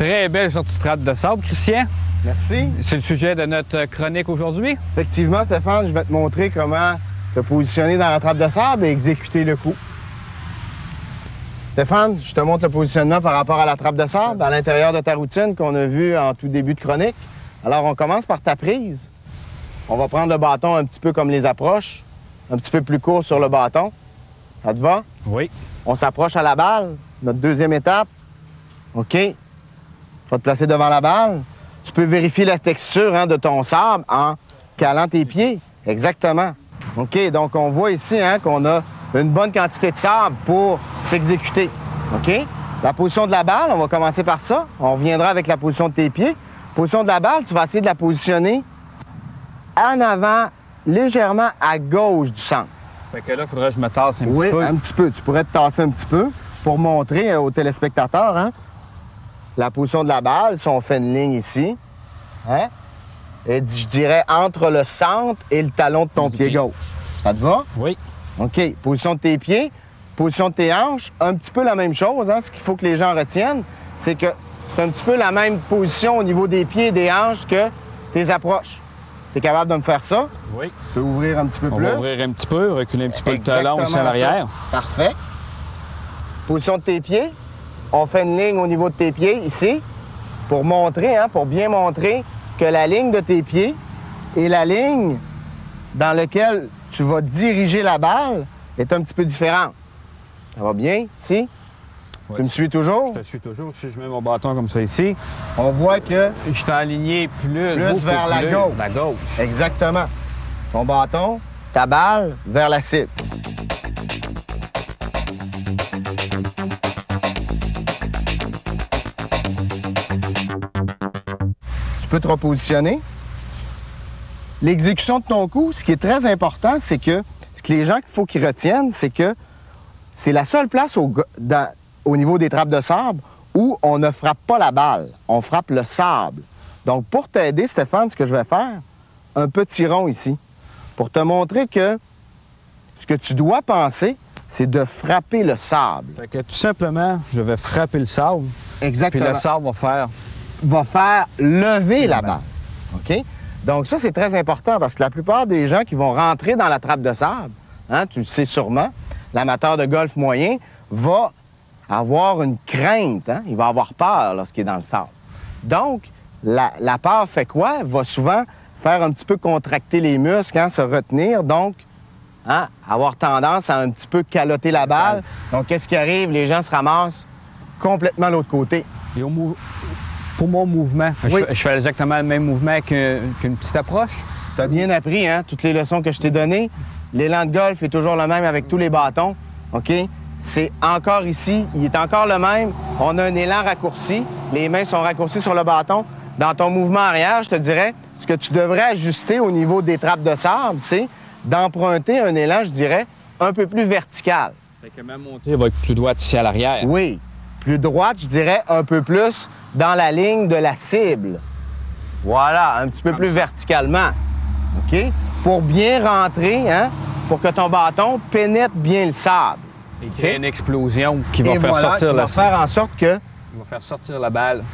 Très belle sortie de trappe de sable, Christian. Merci. C'est le sujet de notre chronique aujourd'hui. Effectivement, Stéphane, je vais te montrer comment te positionner dans la trappe de sable et exécuter le coup. Stéphane, je te montre le positionnement par rapport à la trappe de sable à l'intérieur de ta routine qu'on a vu en tout début de chronique. Alors, on commence par ta prise. On va prendre le bâton un petit peu comme les approches, un petit peu plus court sur le bâton. Ça te va? Oui. On s'approche à la balle, notre deuxième étape. OK. Tu vas te placer devant la balle. Tu peux vérifier la texture de ton sable en calant tes pieds. Exactement. OK, donc on voit ici qu'on a une bonne quantité de sable pour s'exécuter. OK? La position de la balle, on va commencer par ça. On reviendra avec la position de tes pieds. Position de la balle, tu vas essayer de la positionner en avant, légèrement à gauche du centre. Fait que là, il faudrait que je me tasse un petit peu. Oui, un petit peu. Tu pourrais te tasser un petit peu pour montrer aux téléspectateurs la position de la balle. Si on fait une ligne ici, et je dirais entre le centre et le talon de ton pied gauche. Ça te va? Oui. OK. Position de tes pieds, position de tes hanches, un petit peu la même chose. Ce qu'il faut que les gens retiennent, c'est que c'est un petit peu la même position au niveau des pieds et des hanches que tes approches. Tu es capable de me faire ça? Oui. Tu peux ouvrir un petit peu plus. On va ouvrir un petit peu, reculer un petit peu le talon aussi en arrière. Parfait. Position de tes pieds. On fait une ligne au niveau de tes pieds, ici, pour montrer, pour bien montrer que la ligne de tes pieds et la ligne dans laquelle tu vas diriger la balle est un petit peu différente. Ça va bien, ici? Oui. Tu me suis toujours? Je te suis toujours. Si je mets mon bâton comme ça ici, on voit que... je suis aligné plus vers la gauche. La gauche. Exactement. Ton bâton, ta balle, vers la cible. Tu peux te repositionner. L'exécution de ton coup, ce qui est très important, c'est que ce que les gens qu'il faut qu'ils retiennent, c'est que c'est la seule place au niveau des trappes de sable où on ne frappe pas la balle, on frappe le sable. Donc, pour t'aider, Stéphane, ce que je vais faire, un petit rond ici, pour te montrer que ce que tu dois penser, c'est de frapper le sable. Fait que tout simplement, je vais frapper le sable. Exactement. Puis le sable va faire lever la balle. OK? Donc, ça, c'est très important parce que la plupart des gens qui vont rentrer dans la trappe de sable, tu le sais sûrement, l'amateur de golf moyen va avoir une crainte, il va avoir peur lorsqu'il est dans le sable. Donc, la peur fait quoi? Elle va souvent faire un petit peu contracter les muscles, se retenir, donc avoir tendance à un petit peu caloter la balle. Donc, qu'est-ce qui arrive? Les gens se ramassent complètement de l'autre côté. Et pour mon mouvement, oui. je fais exactement le même mouvement qu'une petite approche. Tu as bien appris, toutes les leçons que je t'ai données. L'élan de golf est toujours le même avec tous les bâtons. OK? C'est encore ici, il est encore le même. On a un élan raccourci. Les mains sont raccourcies sur le bâton. Dans ton mouvement arrière, je te dirais, ce que tu devrais ajuster au niveau des trappes de sable, c'est d'emprunter un élan, je dirais, un peu plus vertical. Fait que ma montée va être plus droite ici à l'arrière. Oui. Plus droite, je dirais, un peu plus dans la ligne de la cible. Voilà, un petit peu plus verticalement. OK? Pour bien rentrer, pour que ton bâton pénètre bien le sable. Et créer une explosion qui va faire sortir qui va faire en sorte que... Il va faire sortir la balle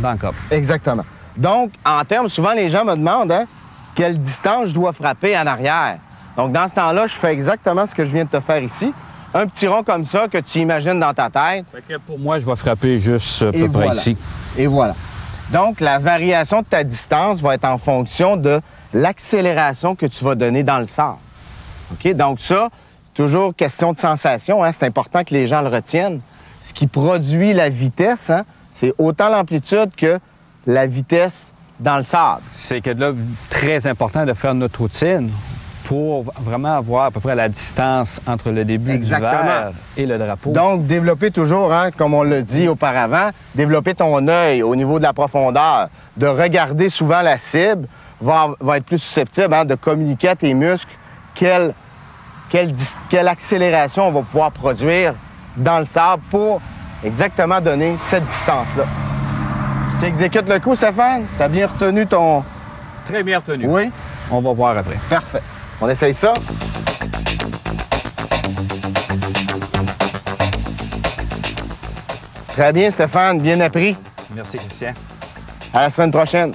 dans le cop. Exactement. Donc, en termes, souvent, les gens me demandent quelle distance je dois frapper en arrière. Donc, dans ce temps-là, je fais exactement ce que je viens de te faire ici. Un petit rond comme ça que tu imagines dans ta tête. Fait que pour moi, je vais frapper juste à peu près ici. Et voilà. Donc, la variation de ta distance va être en fonction de l'accélération que tu vas donner dans le sable. OK? Donc, ça, toujours question de sensation. C'est important que les gens le retiennent. Ce qui produit la vitesse, c'est autant l'amplitude que la vitesse dans le sable. C'est que là, très important de faire notre routine pour vraiment avoir à peu près la distance entre le début du verre et le drapeau. Donc, développer toujours, comme on l'a dit auparavant, développer ton œil au niveau de la profondeur, de regarder souvent la cible, va être plus susceptible de communiquer à tes muscles quelle accélération on va pouvoir produire dans le sable pour exactement donner cette distance-là. Tu exécutes le coup, Stéphane? Tu as bien retenu ton... Très bien retenu. Oui? On va voir après. Parfait. On essaye ça? Très bien, Stéphane. Bien appris. Merci, Christian. À la semaine prochaine.